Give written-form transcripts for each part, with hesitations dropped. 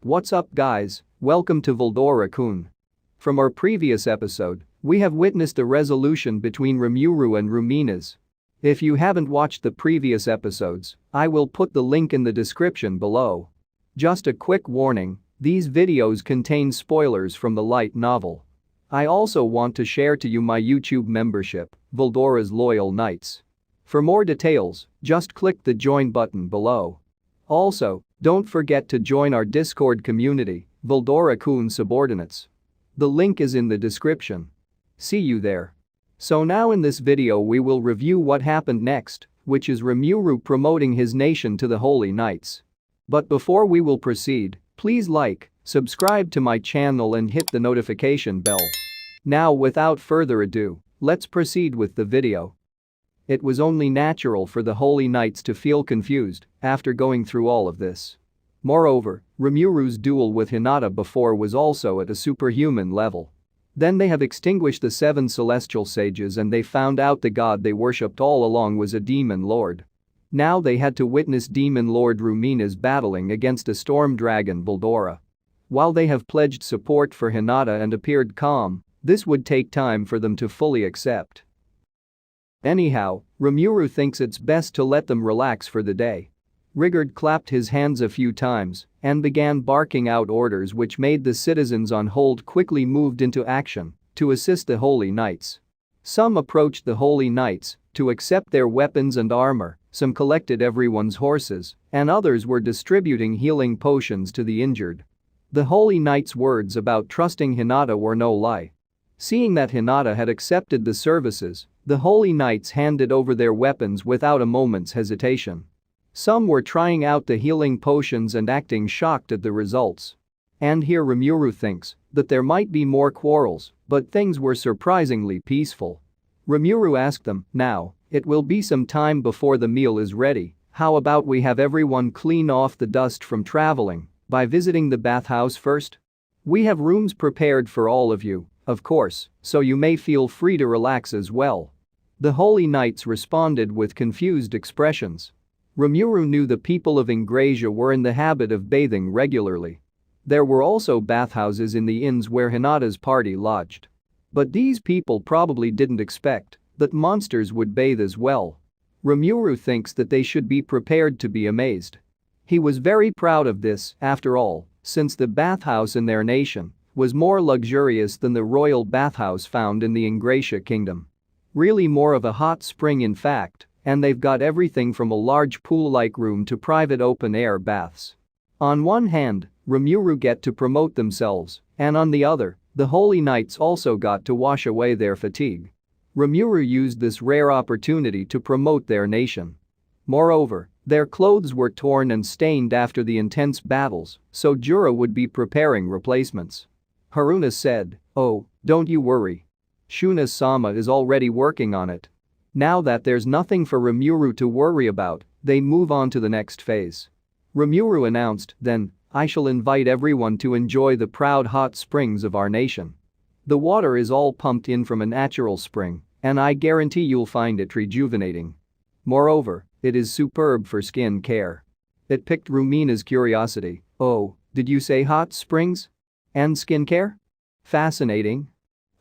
What's up guys, welcome to Veldora-kun. From our previous episode, we have witnessed a resolution between Rimuru and Ruminas. If you haven't watched the previous episodes, I will put the link in the description below. Just a quick warning, these videos contain spoilers from the light novel. I also want to share to you my YouTube membership, Veldora's Loyal Knights. For more details, just click the join button below. Also, don't forget to join our Discord community, Veldora-kun Subordinates. The link is in the description. See you there. So now in this video we will review what happened next, which is Rimuru promoting his nation to the Holy Knights. But before we will proceed, please like, subscribe to my channel and hit the notification bell. Now without further ado, let's proceed with the video. It was only natural for the Holy Knights to feel confused after going through all of this. Moreover, Rimuru's duel with Hinata before was also at a superhuman level. Then they have extinguished the 7 celestial sages and they found out the god they worshipped all along was a demon lord. Now they had to witness demon lord Ruminas battling against a storm dragon Veldora. While they have pledged support for Hinata and appeared calm, this would take time for them to fully accept. Anyhow, Rimuru thinks it's best to let them relax for the day. Rigurd clapped his hands a few times and began barking out orders which made the citizens on hold quickly moved into action to assist the Holy Knights. Some approached the Holy Knights to accept their weapons and armor, some collected everyone's horses, and others were distributing healing potions to the injured. The Holy Knights' words about trusting Hinata were no lie. Seeing that Hinata had accepted the services, the Holy Knights handed over their weapons without a moment's hesitation. Some were trying out the healing potions and acting shocked at the results. And here Rimuru thinks that there might be more quarrels, but things were surprisingly peaceful. Rimuru asked them, "Now, it will be some time before the meal is ready, how about we have everyone clean off the dust from traveling by visiting the bathhouse first? We have rooms prepared for all of you, of course, so you may feel free to relax as well." The Holy Knights responded with confused expressions. Rimuru knew the people of Ingrasia were in the habit of bathing regularly. There were also bathhouses in the inns where Hinata's party lodged. But these people probably didn't expect that monsters would bathe as well. Rimuru thinks that they should be prepared to be amazed. He was very proud of this, after all, since the bathhouse in their nation was more luxurious than the royal bathhouse found in the Ingratia kingdom. Really more of a hot spring in fact, and they've got everything from a large pool-like room to private open-air baths. On one hand, Rimuru get to promote themselves, and on the other, the Holy Knights also got to wash away their fatigue. Rimuru used this rare opportunity to promote their nation. Moreover, their clothes were torn and stained after the intense battles, so Jura would be preparing replacements. Haruna said, "Oh, don't you worry. Shuna-sama is already working on it." Now that there's nothing for Rimuru to worry about, they move on to the next phase. Rimuru announced, "Then, I shall invite everyone to enjoy the proud hot springs of our nation. The water is all pumped in from a natural spring, and I guarantee you'll find it rejuvenating. Moreover, it is superb for skin care." It piqued Rumina's curiosity. "Oh, did you say hot springs? And skincare? Fascinating.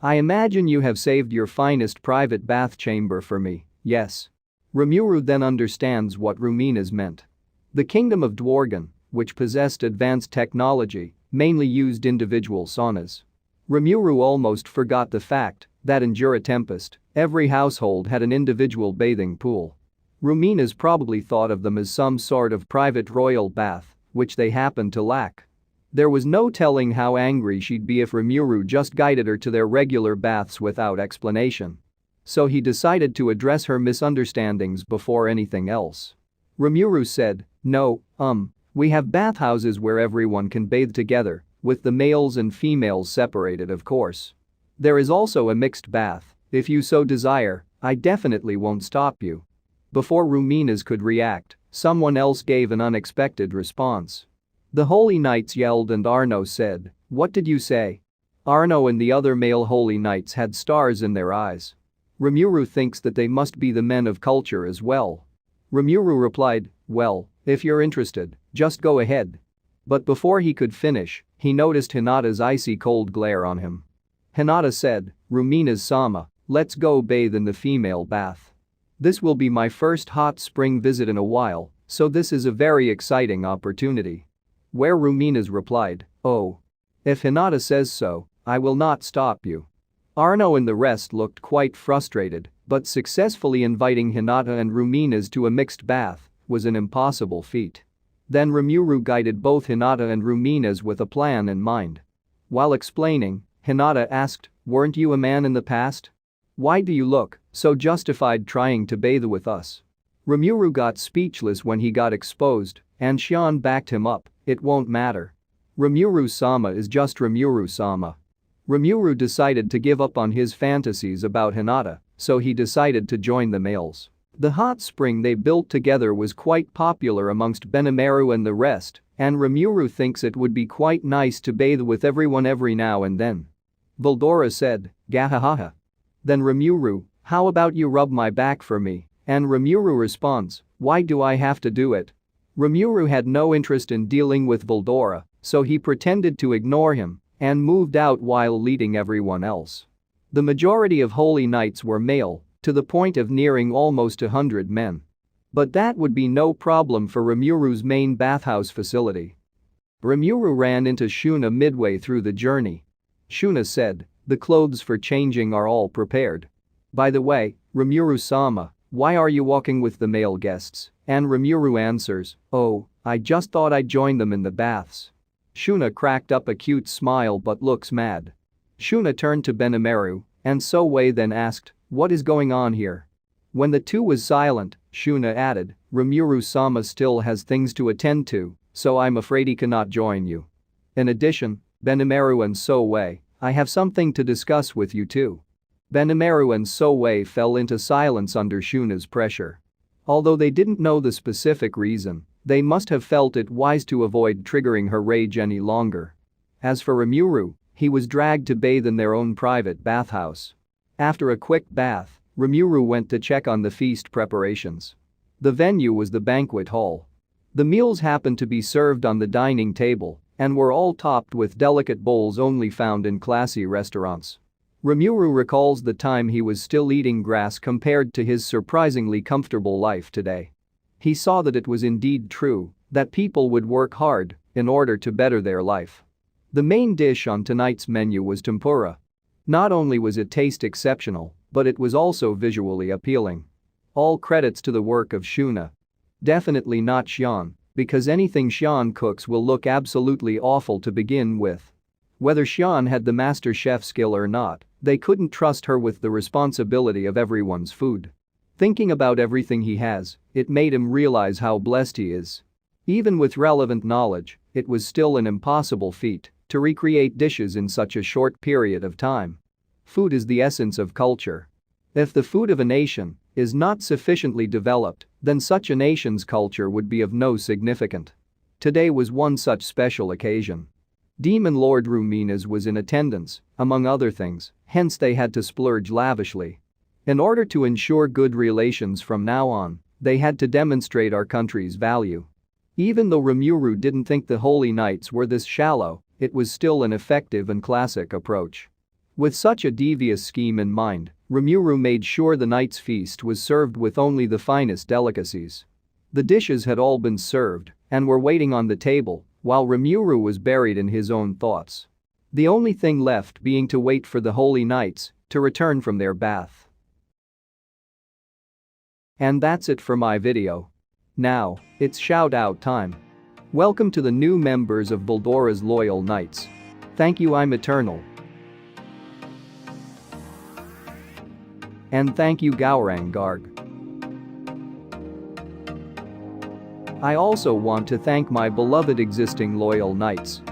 I imagine you have saved your finest private bath chamber for me, yes?" Rimuru then understands what Ruminas meant. The kingdom of Dworgen, which possessed advanced technology, mainly used individual saunas. Rimuru almost forgot the fact that in Jura Tempest, every household had an individual bathing pool. Ruminas probably thought of them as some sort of private royal bath, which they happened to lack. There was no telling how angry she'd be if Rimuru just guided her to their regular baths without explanation. So he decided to address her misunderstandings before anything else. Rimuru said, "No, we have bathhouses where everyone can bathe together, with the males and females separated of course. There is also a mixed bath, if you so desire, I definitely won't stop you." Before Ruminas could react, someone else gave an unexpected response. The Holy Knights yelled and Arno said, "What did you say?" Arno and the other male Holy Knights had stars in their eyes. Rimuru thinks that they must be the men of culture as well. Rimuru replied, "Well, if you're interested, just go ahead." But before he could finish, he noticed Hinata's icy cold glare on him. Hinata said, "Rumina's-sama, let's go bathe in the female bath. This will be my first hot spring visit in a while, so this is a very exciting opportunity." Where Rumina's replied, "Oh. If Hinata says so, I will not stop you." Arno and the rest looked quite frustrated, but successfully inviting Hinata and Rumina's to a mixed bath was an impossible feat. Then Rimuru guided both Hinata and Rumina's with a plan in mind. While explaining, Hinata asked, "Weren't you a man in the past? Why do you look so justified trying to bathe with us?" Rimuru got speechless when he got exposed, and Shion backed him up, "It won't matter. Rimuru-sama is just Rimuru-sama." Rimuru decided to give up on his fantasies about Hinata, so he decided to join the males. The hot spring they built together was quite popular amongst Benimaru and the rest, and Rimuru thinks it would be quite nice to bathe with everyone every now and then. Veldora said, "Gahahaha." Then Rimuru, "How about you rub my back for me?" And Rimuru responds, "Why do I have to do it?" Rimuru had no interest in dealing with Veldora, so he pretended to ignore him and moved out while leading everyone else. The majority of holy knights were male, to the point of nearing almost 100 men. But that would be no problem for Rimuru's main bathhouse facility. Rimuru ran into Shuna midway through the journey. Shuna said, "The clothes for changing are all prepared. By the way, Rimuru-sama, why are you walking with the male guests?" And Rimuru answers, "Oh, I just thought I'd join them in the baths." Shuna cracked up a cute smile but looks mad. Shuna turned to Benimaru, and Sowei then asked, "What is going on here?" When the two was silent, Shuna added, "Rimuru-sama still has things to attend to, so I'm afraid he cannot join you. In addition, Benimaru and Sowei, I have something to discuss with you too." Benimaru and Sowei fell into silence under Shuna's pressure. Although they didn't know the specific reason, they must have felt it wise to avoid triggering her rage any longer. As for Rimuru, he was dragged to bathe in their own private bathhouse. After a quick bath, Rimuru went to check on the feast preparations. The venue was the banquet hall. The meals happened to be served on the dining table and were all topped with delicate bowls only found in classy restaurants. Rimuru recalls the time he was still eating grass compared to his surprisingly comfortable life today. He saw that it was indeed true that people would work hard in order to better their life. The main dish on tonight's menu was tempura. Not only was it taste exceptional, but it was also visually appealing. All credits to the work of Shuna. Definitely not Shion, because anything Shion cooks will look absolutely awful to begin with. Whether Shion had the master chef skill or not, they couldn't trust her with the responsibility of everyone's food. Thinking about everything he has, it made him realize how blessed he is. Even with relevant knowledge, it was still an impossible feat to recreate dishes in such a short period of time. Food is the essence of culture. If the food of a nation is not sufficiently developed, then such a nation's culture would be of no significance. Today was one such special occasion. Demon Lord Rumina's was in attendance, among other things, hence they had to splurge lavishly. In order to ensure good relations from now on, they had to demonstrate our country's value. Even though Rimuru didn't think the holy knights were this shallow, it was still an effective and classic approach. With such a devious scheme in mind, Rimuru made sure the night's feast was served with only the finest delicacies. The dishes had all been served and were waiting on the table, while Rimuru was buried in his own thoughts. The only thing left being to wait for the holy knights to return from their bath. And that's it for my video. Now, it's shout-out time. Welcome to the new members of Veldora's Loyal Knights. Thank you, I'm Eternal. And thank you, Gaurang Garg. I also want to thank my beloved existing Loyal Knights.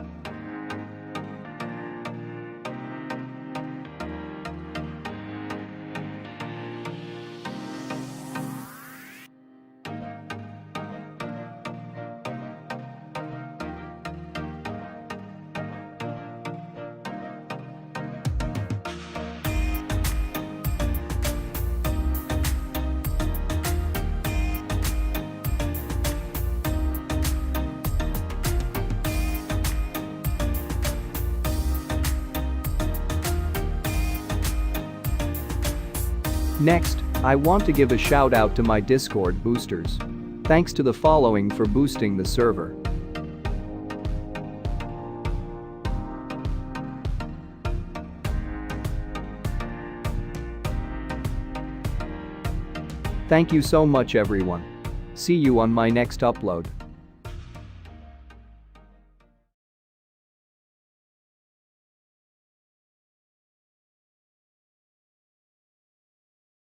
Next, I want to give a shout out to my Discord boosters. Thanks to the following for boosting the server. Thank you so much everyone. See you on my next upload.